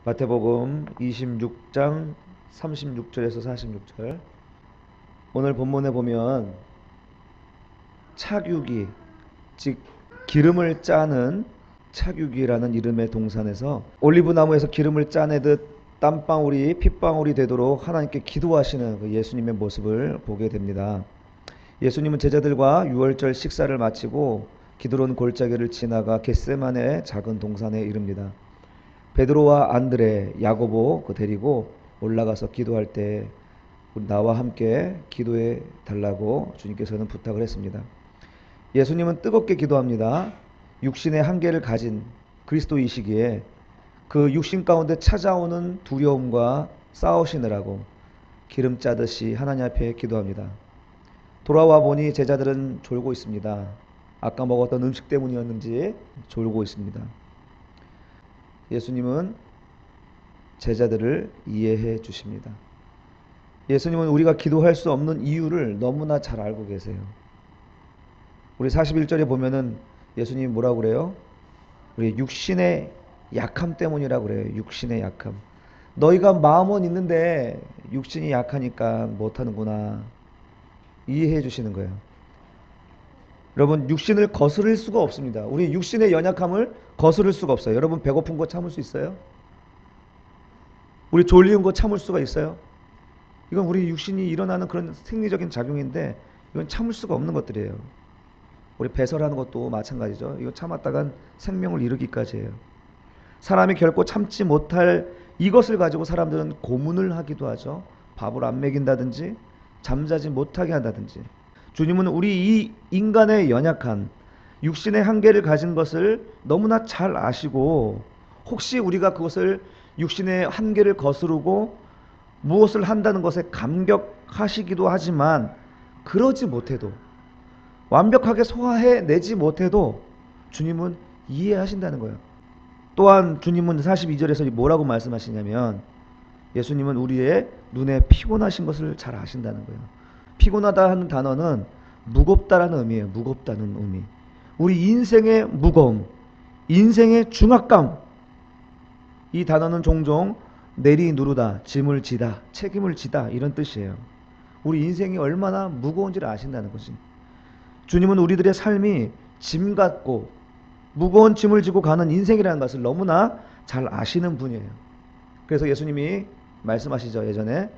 마태복음 26장 36절에서 46절. 오늘 본문에 보면 차규기, 즉 기름을 짜는 차규기라는 이름의 동산에서 올리브 나무에서 기름을 짜내듯 땀방울이 핏방울이 되도록 하나님께 기도하시는 그 예수님의 모습을 보게 됩니다. 예수님은 제자들과 유월절 식사를 마치고 기드론 골짜기를 지나가 겟세마네 작은 동산에 이릅니다. 베드로와 안드레, 야고보 데리고 올라가서 기도할 때 나와 함께 기도해 달라고 주님께서는 부탁을 했습니다. 예수님은 뜨겁게 기도합니다. 육신의 한계를 가진 그리스도이시기에 그 육신 가운데 찾아오는 두려움과 싸우시느라고 기름 짜듯이 하나님 앞에 기도합니다. 돌아와 보니 제자들은 졸고 있습니다. 아까 먹었던 음식 때문이었는지 졸고 있습니다. 예수님은 제자들을 이해해 주십니다. 예수님은 우리가 기도할 수 없는 이유를 너무나 잘 알고 계세요. 우리 41절에 보면은 예수님이 뭐라고 그래요? 우리 육신의 약함 때문이라고 그래요. 육신의 약함. 너희가 마음은 있는데 육신이 약하니까 못하는구나. 이해해 주시는 거예요. 여러분, 육신을 거스를 수가 없습니다. 우리 육신의 연약함을 거스를 수가 없어요. 여러분, 배고픈 거 참을 수 있어요? 우리 졸리는 거 참을 수가 있어요? 이건 우리 육신이 일어나는 그런 생리적인 작용인데 이건 참을 수가 없는 것들이에요. 우리 배설하는 것도 마찬가지죠. 이거 참았다간 생명을 이루기까지 해요. 사람이 결코 참지 못할 이것을 가지고 사람들은 고문을 하기도 하죠. 밥을 안 먹인다든지 잠자지 못하게 한다든지. 주님은 우리 이 인간의 연약한 육신의 한계를 가진 것을 너무나 잘 아시고, 혹시 우리가 그것을 육신의 한계를 거스르고 무엇을 한다는 것에 감격하시기도 하지만, 그러지 못해도, 완벽하게 소화해내지 못해도 주님은 이해하신다는 거예요. 또한 주님은 42절에서 뭐라고 말씀하시냐면, 예수님은 우리의 눈에 피곤하신 것을 잘 아신다는 거예요. 피곤하다 하는 단어는 무겁다라는 의미예요. 무겁다는 의미. 우리 인생의 무거움, 인생의 중압감, 이 단어는 종종 내리 누르다, 짐을 지다, 책임을 지다 이런 뜻이에요. 우리 인생이 얼마나 무거운지를 아신다는 거지. 주님은 우리들의 삶이 짐 같고 무거운 짐을 지고 가는 인생이라는 것을 너무나 잘 아시는 분이에요. 그래서 예수님이 말씀하시죠. 예전에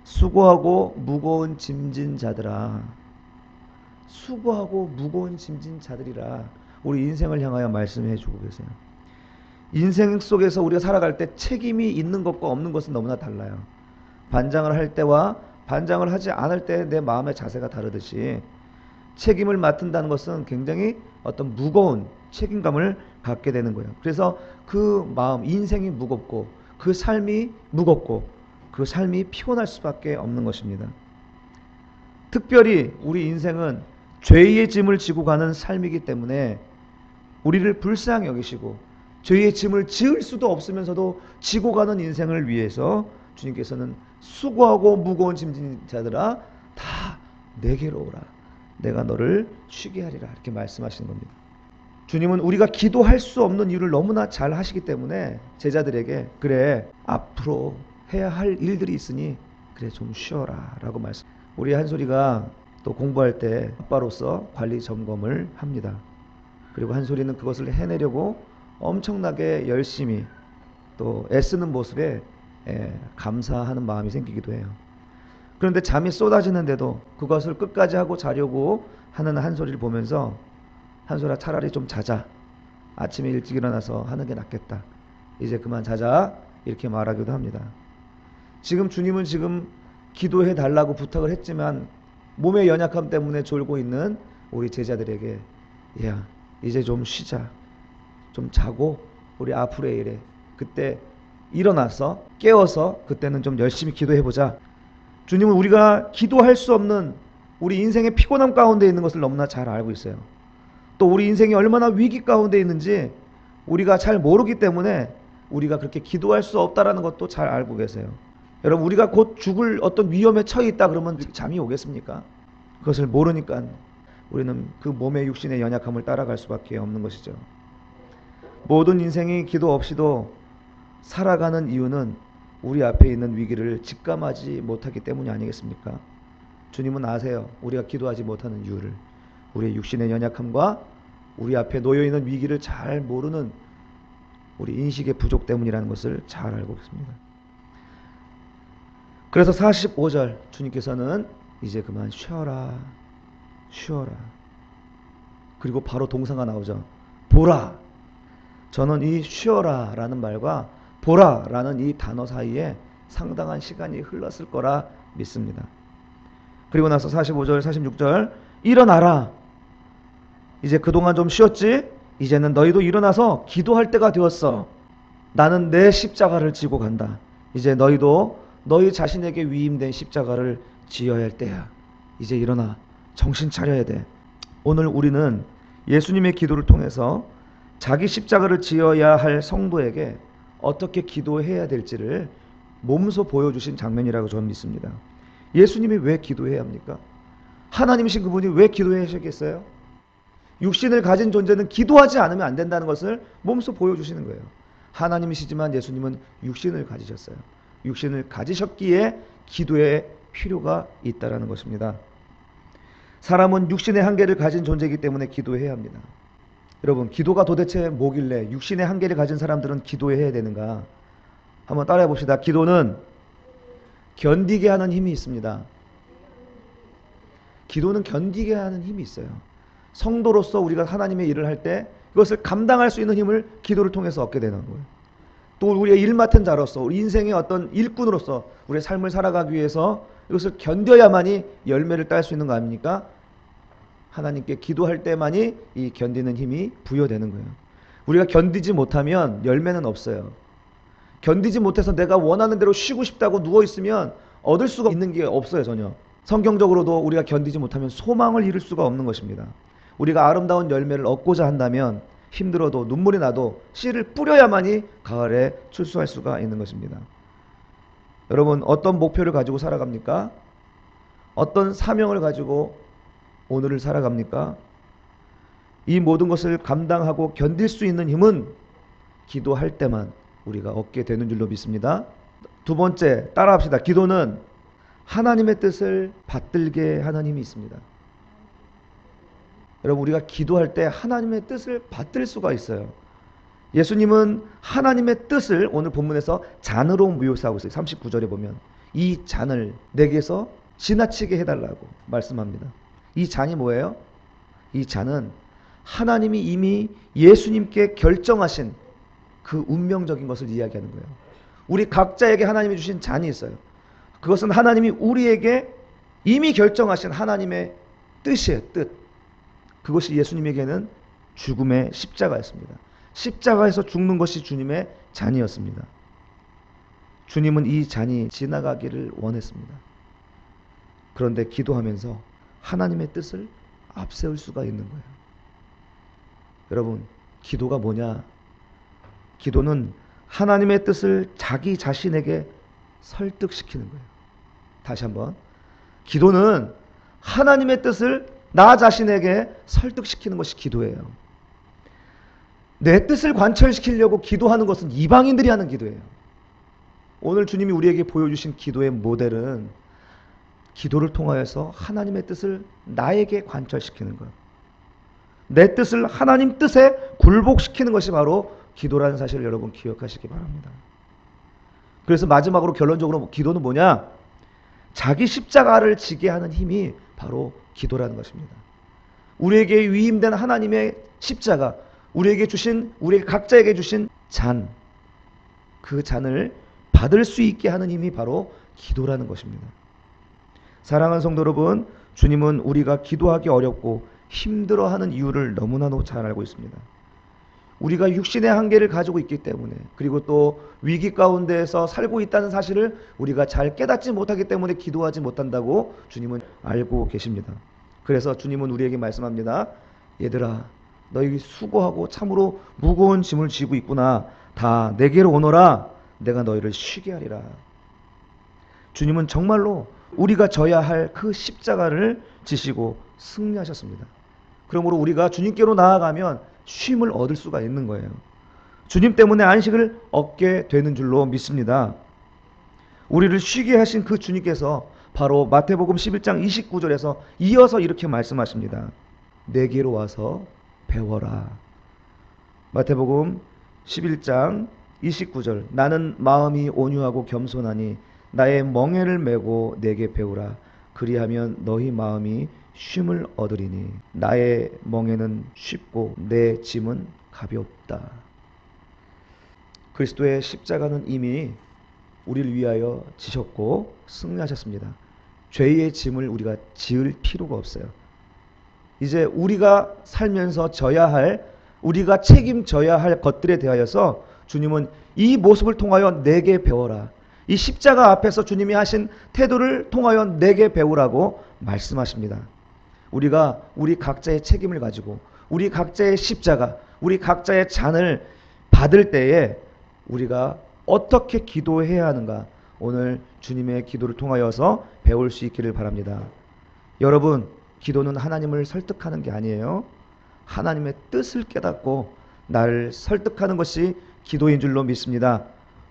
수고하고 무거운 짐진 자들아, 수고하고 무거운 짐진 자들이라 우리 인생을 향하여 말씀해 주고 계세요. 인생 속에서 우리가 살아갈 때 책임이 있는 것과 없는 것은 너무나 달라요. 반장을 할 때와 반장을 하지 않을 때 내 마음의 자세가 다르듯이, 책임을 맡는다는 것은 굉장히 어떤 무거운 책임감을 갖게 되는 거예요. 그래서 그 마음, 인생이 무겁고 그 삶이 무겁고 그 삶이 피곤할 수밖에 없는 것입니다. 특별히 우리 인생은 죄의 짐을 지고 가는 삶이기 때문에 우리를 불쌍히 여기시고 죄의 짐을 지을 수도 없으면서도 지고 가는 인생을 위해서 주님께서는 수고하고 무거운 짐진 자들아 다 내게로 오라, 내가 너를 쉬게 하리라, 이렇게 말씀하시는 겁니다. 주님은 우리가 기도할 수 없는 이유를 너무나 잘 하시기 때문에 제자들에게 그래, 앞으로 해야 할 일들이 있으니 그래 좀 쉬어라 라고 말씀. 우리 한솔이가 또 공부할 때 아빠로서 관리 점검을 합니다. 그리고 한솔이는 그것을 해내려고 엄청나게 열심히 또 애쓰는 모습에 감사하는 마음이 생기기도 해요. 그런데 잠이 쏟아지는데도 그것을 끝까지 하고 자려고 하는 한솔이를 보면서, 한솔아 차라리 좀 자자, 아침에 일찍 일어나서 하는 게 낫겠다, 이제 그만 자자, 이렇게 말하기도 합니다. 지금 주님은 지금 기도해 달라고 부탁을 했지만 몸의 연약함 때문에 졸고 있는 우리 제자들에게, 야 이제 좀 쉬자, 좀 자고 우리 앞으로의 일에 그때 일어나서 깨워서 그때는 좀 열심히 기도해보자. 주님은 우리가 기도할 수 없는 우리 인생의 피곤함 가운데 있는 것을 너무나 잘 알고 있어요. 또 우리 인생이 얼마나 위기 가운데 있는지 우리가 잘 모르기 때문에 우리가 그렇게 기도할 수 없다라는 것도 잘 알고 계세요. 여러분, 우리가 곧 죽을 어떤 위험에 처해 있다 그러면 잠이 오겠습니까? 그것을 모르니까 우리는 그 몸의 육신의 연약함을 따라갈 수밖에 없는 것이죠. 모든 인생이 기도 없이도 살아가는 이유는 우리 앞에 있는 위기를 직감하지 못하기 때문이 아니겠습니까? 주님은 아세요. 우리가 기도하지 못하는 이유를. 우리의 육신의 연약함과 우리 앞에 놓여있는 위기를 잘 모르는 우리 인식의 부족 때문이라는 것을 잘 알고 있습니다. 그래서 45절 주님께서는 이제 그만 쉬어라. 쉬어라. 그리고 바로 동사가 나오죠. 보라. 저는 이 쉬어라 라는 말과 보라 라는 이 단어 사이에 상당한 시간이 흘렀을 거라 믿습니다. 그리고 나서 45절 46절 일어나라. 이제 그동안 좀 쉬었지? 이제는 너희도 일어나서 기도할 때가 되었어. 나는 내 십자가를 지고 간다. 이제 너희도 너희 자신에게 위임된 십자가를 지어야 할 때야. 이제 일어나. 정신 차려야 돼. 오늘 우리는 예수님의 기도를 통해서 자기 십자가를 지어야 할 성도에게 어떻게 기도해야 될지를 몸소 보여주신 장면이라고 저는 믿습니다. 예수님이 왜 기도해야 합니까? 하나님이신 그분이 왜 기도해야 하셨겠어요? 육신을 가진 존재는 기도하지 않으면 안 된다는 것을 몸소 보여주시는 거예요. 하나님이시지만 예수님은 육신을 가지셨어요. 육신을 가지셨기에 기도의 필요가 있다는 것입니다. 사람은 육신의 한계를 가진 존재이기 때문에 기도해야 합니다. 여러분, 기도가 도대체 뭐길래 육신의 한계를 가진 사람들은 기도해야 되는가? 한번 따라해 봅시다. 기도는 견디게 하는 힘이 있습니다. 기도는 견디게 하는 힘이 있어요. 성도로서 우리가 하나님의 일을 할 때 그것을 감당할 수 있는 힘을 기도를 통해서 얻게 되는 거예요. 또 우리의 일 맡은 자로서 우리 인생의 어떤 일꾼으로서 우리의 삶을 살아가기 위해서 이것을 견뎌야만이 열매를 딸 수 있는 거 아닙니까? 하나님께 기도할 때만이 이 견디는 힘이 부여되는 거예요. 우리가 견디지 못하면 열매는 없어요. 견디지 못해서 내가 원하는 대로 쉬고 싶다고 누워있으면 얻을 수가 있는 게 없어요. 전혀. 성경적으로도 우리가 견디지 못하면 소망을 이룰 수가 없는 것입니다. 우리가 아름다운 열매를 얻고자 한다면 힘들어도 눈물이 나도 씨를 뿌려야만이 가을에 출소할 수가 있는 것입니다. 여러분, 어떤 목표를 가지고 살아갑니까? 어떤 사명을 가지고 오늘을 살아갑니까? 이 모든 것을 감당하고 견딜 수 있는 힘은 기도할 때만 우리가 얻게 되는 줄로 믿습니다. 두 번째, 따라합시다. 기도는 하나님의 뜻을 받들게 하는 힘이 있습니다. 여러분, 우리가 기도할 때 하나님의 뜻을 받들 수가 있어요. 예수님은 하나님의 뜻을 오늘 본문에서 잔으로 묘사하고 있어요. 39절에 보면 이 잔을 내게서 지나치게 해달라고 말씀합니다. 이 잔이 뭐예요? 이 잔은 하나님이 이미 예수님께 결정하신 그 운명적인 것을 이야기하는 거예요. 우리 각자에게 하나님이 주신 잔이 있어요. 그것은 하나님이 우리에게 이미 결정하신 하나님의 뜻이에요. 뜻. 그것이 예수님에게는 죽음의 십자가였습니다. 십자가에서 죽는 것이 주님의 잔이었습니다. 주님은 이 잔이 지나가기를 원했습니다. 그런데 기도하면서 하나님의 뜻을 앞세울 수가 있는 거예요. 여러분, 기도가 뭐냐? 기도는 하나님의 뜻을 자기 자신에게 설득시키는 거예요. 다시 한번. 기도는 하나님의 뜻을 나 자신에게 설득시키는 것이 기도예요. 내 뜻을 관철시키려고 기도하는 것은 이방인들이 하는 기도예요. 오늘 주님이 우리에게 보여주신 기도의 모델은 기도를 통하여서 하나님의 뜻을 나에게 관철시키는 것. 내 뜻을 하나님 뜻에 굴복시키는 것이 바로 기도라는 사실을 여러분 기억하시기 바랍니다. 그래서 마지막으로 결론적으로 기도는 뭐냐? 자기 십자가를 지게 하는 힘이 바로 기도라는 것입니다. 우리에게 위임된 하나님의 십자가, 우리에게 주신, 우리 각자에게 주신 잔, 그 잔을 받을 수 있게 하는 힘이 바로 기도라는 것입니다. 사랑하는 성도 여러분, 주님은 우리가 기도하기 어렵고 힘들어하는 이유를 너무나도 잘 알고 있습니다. 우리가 육신의 한계를 가지고 있기 때문에, 그리고 또 위기 가운데에서 살고 있다는 사실을 우리가 잘 깨닫지 못하기 때문에 기도하지 못한다고 주님은 알고 계십니다. 그래서 주님은 우리에게 말씀합니다. 얘들아, 너희 수고하고 참으로 무거운 짐을 지고 있구나. 다 내게로 오너라. 내가 너희를 쉬게 하리라. 주님은 정말로 우리가 져야 할 그 십자가를 지시고 승리하셨습니다. 그러므로 우리가 주님께로 나아가면 쉼을 얻을 수가 있는 거예요. 주님 때문에 안식을 얻게 되는 줄로 믿습니다. 우리를 쉬게 하신 그 주님께서 바로 마태복음 11장 29절에서 이어서 이렇게 말씀하십니다. 내게로 와서 배워라. 마태복음 11장 29절 나는 마음이 온유하고 겸손하니 나의 멍에를 메고 내게 배우라. 그리하면 너희 마음이 쉼을 얻으리니 나의 멍에는 쉽고 내 짐은 가볍다. 그리스도의 십자가는 이미 우리를 위하여 지셨고 승리하셨습니다. 죄의 짐을 우리가 지을 필요가 없어요. 이제 우리가 살면서 져야 할, 우리가 책임져야 할 것들에 대하여서 주님은 이 모습을 통하여 내게 배워라. 이 십자가 앞에서 주님이 하신 태도를 통하여 내게 배우라고 말씀하십니다. 우리가 우리 각자의 책임을 가지고 우리 각자의 십자가, 우리 각자의 잔을 받을 때에 우리가 어떻게 기도해야 하는가, 오늘 주님의 기도를 통하여서 배울 수 있기를 바랍니다. 여러분, 기도는 하나님을 설득하는 게 아니에요. 하나님의 뜻을 깨닫고 나를 설득하는 것이 기도인 줄로 믿습니다.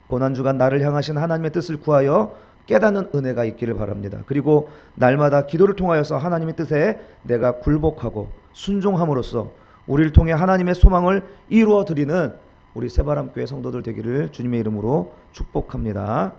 고난주간 나를 향하신 하나님의 뜻을 구하여 깨닫는 은혜가 있기를 바랍니다. 그리고 날마다 기도를 통하여서 하나님의 뜻에 내가 굴복하고 순종함으로써 우리를 통해 하나님의 소망을 이루어 드리는 우리 새바람교회 성도들 되기를 주님의 이름으로 축복합니다.